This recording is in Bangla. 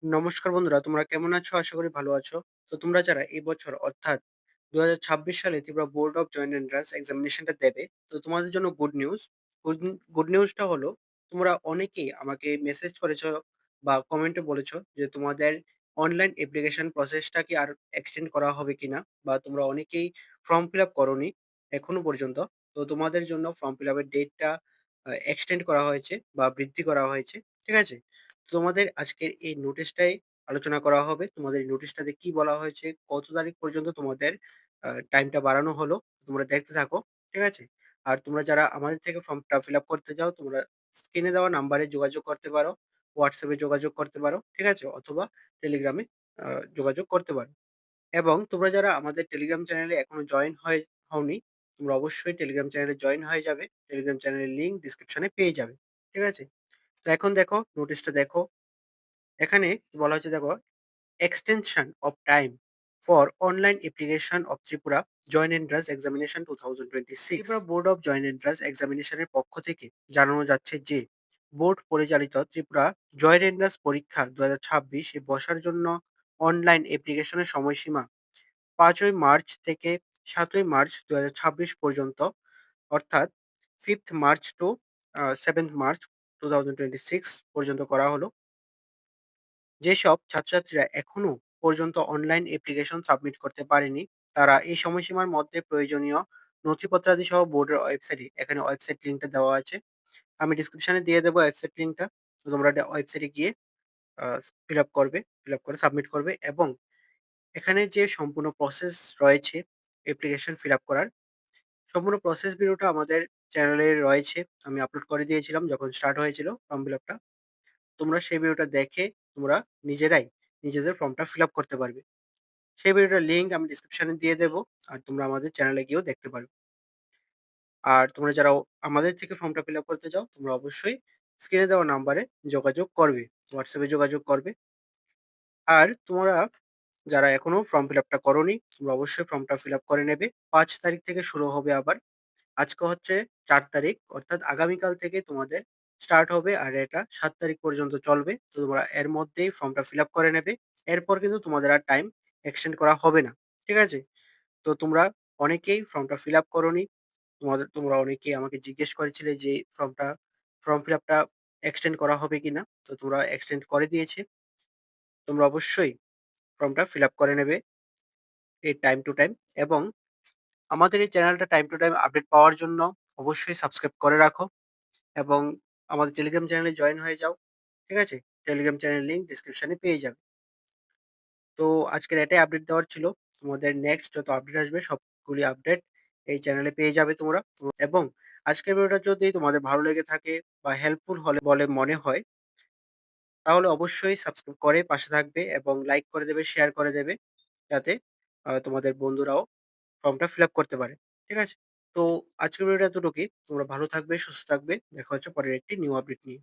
নমস্কার বন্ধুরা, তোমরা কেমন আছো? আশা করি ভালো আছো। তো তোমরা যারা এই বছর অর্থাৎ ২০২৬ সালে Tripura board of joint entrance এক্সামিনেশনটা দেবে, তো তোমাদের জন্য গুড নিউজ। গুড নিউজটা হলো তোমরা অনেকেই আমাকে মেসেজ করেছো বা কমেন্টে বলেছো যে তোমাদের অনলাইন অ্যাপ্লিকেশন প্রসেসটা কি আর এক্সটেন্ড করা হবে কিনা? বা তোমরা অনেকেই ফর্ম ফিল আপ করোনি এখনো পর্যন্ত। তো তোমাদের জন্য ফর্ম ফিল আপের ডেটটা এক্সটেন্ড করা হয়েছে বা বৃদ্ধি করা হয়েছে। ঠিক আছে? তোমাদের আজকের এই নোটিশটাই আলোচনা করা হবে। তোমাদের এই নোটিশটাতে কি বলা হয়েছে, কত তারিখ পর্যন্ত তোমাদের টাইমটা বাড়ানো হলো, তোমরা দেখতে থাকো। ঠিক আছে? আর তোমরা যারা আমাদের থেকে ফর্মটা ফিল আপ করতে চাও, তোমরা স্ক্রিনে দেওয়া নাম্বারে যোগাযোগ করতে পারো, WhatsApp এ যোগাযোগ করতে পারো। ঠিক আছে? অথবা টেলিগ্রামে আ যোগাযোগ করতে পারো। এবং তোমরা যারা আমাদের টেলিগ্রাম চ্যানেলে এখনো হওনি, তোমরা অবশ্যই টেলিগ্রাম চ্যানেলে জয়েন হয়ে যাবে। টেলিগ্রাম চ্যানেলের লিঙ্ক ডেসক্রিপশনে পেয়ে যাবে। ঠিক আছে? তো এখন দেখো, নোটিশটা দেখো। এখানে বলা হচ্ছে দেখো, extension of time for online application of Tripura joint entrance examination 2026। Tripura board of joint entrance এক্সামিনেশনের পক্ষ থেকে জানানো যাচ্ছে যে বোর্ড পরিচালিত ত্রিপুরা জয়েন্ট এন্ট্রান্স পরীক্ষা 2026 এ বসার জন্য অনলাইন অ্যাপ্লিকেশনের সময়সীমা 5ই মার্চ থেকে 7ই মার্চ 2026 পর্যন্ত, অর্থাৎ 5th March two 7th March 2026 পর্যন্ত করা হলো। যেসব ছাত্রছাত্রীরা এখনো পর্যন্ত অনলাইন অ্যাপ্লিকেশন সাবমিট করতে পারেনি, তারা এই সময়সীমার মধ্যে প্রয়োজনীয় নথিপত্রাদি সহ বোর্ডের ওয়েবসাইটে, এখানে ওয়েবসাইট লিঙ্কটা দেওয়া আছে। আমি ডিসক্রিপশনে দিয়ে দেবো ওয়েবসাইট লিঙ্কটা। তো তোমরা ওয়েবসাইটে গিয়ে আ ফিল আপ করবে। ফিল আপ করে সাবমিট করবে এবং এখানে যে সম্পূর্ণ প্রসেস রয়েছে অ্যাপ্লিকেশন ফিল আপ করার, সম্পূর্ণ প্রসেস ভিডিওটা আমাদের চ্যানেলে রয়েছে। আমি আপলোড করে দিয়েছিলাম যখন স্টার্ট হয়েছিল ফর্ম ফিল আপটা। তোমরা সেই ভিডিওটা দেখে তোমরা নিজেরাই নিজেদের ফর্মটা ফিল আপ করতে পারবে। সেই ভিডিওটার লিঙ্ক আমি ডিসক্রিপশনে দিয়ে দেবো। আর তোমরা আমাদের চ্যানেলে গিয়েও দেখতে পারবে। আর তোমরা যারা আমাদের থেকে ফর্মটা ফিল আপ করতে চাও, তোমরা অবশ্যই স্ক্রিনে দেওয়া নাম্বারে যোগাযোগ করবে। WhatsApp এ যোগাযোগ করবে। আর তোমরা যারা এখনো ফর্ম ফিল আপটা করোনি, তোমরা অবশ্যই ফর্মটা ফিল আপ করে নেবে। ৫ তারিখ থেকে শুরু হবে আবার। আজকে হচ্ছে ৪ তারিখ, অর্থাৎ আগামীকাল থেকে তোমাদের স্টার্ট হবে আর এটা ৭ তারিখ পর্যন্ত চলবে। তো তোমরা এর মধ্যেই ফর্মটা ফিল আপ করে নেবে। এরপর কিন্তু তোমাদের আর টাইম এক্সটেন্ড করা হবে না। ঠিক আছে? তো তোমরা অনেকেই ফর্মটা ফিল আপ করোনি। তোমরা অনেকেই আমাকে জিজ্ঞেস করেছিলে যে ফর্ম ফিল আপটা এক্সটেন্ড করা হবে কিনা? তো তোমরা এক্সটেন্ড করে দিয়েছে। তোমরা অবশ্যই ফর্মটা ফিল আপ করে নেবে এই টাইম টু টাইম। এবং আমাদের এই চ্যানেলটা টাইম টু টাইম আপডেট পাওয়ার জন্য অবশ্যই সাবস্ক্রাইব করে রাখো এবং আমাদের টেলিগ্রাম চ্যানেলে জয়েন হয়ে যাও। ঠিক আছে? টেলিগ্রাম চ্যানেলের লিঙ্ক ডেসক্রিপশনে পেয়ে যাবে। তো আজকের এটাই আপডেট দেওয়ার ছিল। তোমাদের নেক্সট যত আপডেট আসবে সবগুলি আপডেট এই চ্যানেলে পেয়ে যাবে তোমরা। এবং আজকের ভিডিওটা যদি তোমাদের ভালো লেগে থাকে বা হেল্পফুল হলে বলে মনে হয়, তাহলে অবশ্যই সাবস্ক্রাইব করে পাশে থাকবে এবং লাইক করে দেবে, শেয়ার করে দেবে, যাতে তোমাদের বন্ধুরাও ফর্মটা ফিল আপ করতে পারে। ঠিক আছে? তো আজকের ভিডিওটা এতটুকুই। তোমরা ভালো থাকবে, সুস্থ থাকবে। দেখা হচ্ছে পরের একটি নিউ আপডেট নিয়ে।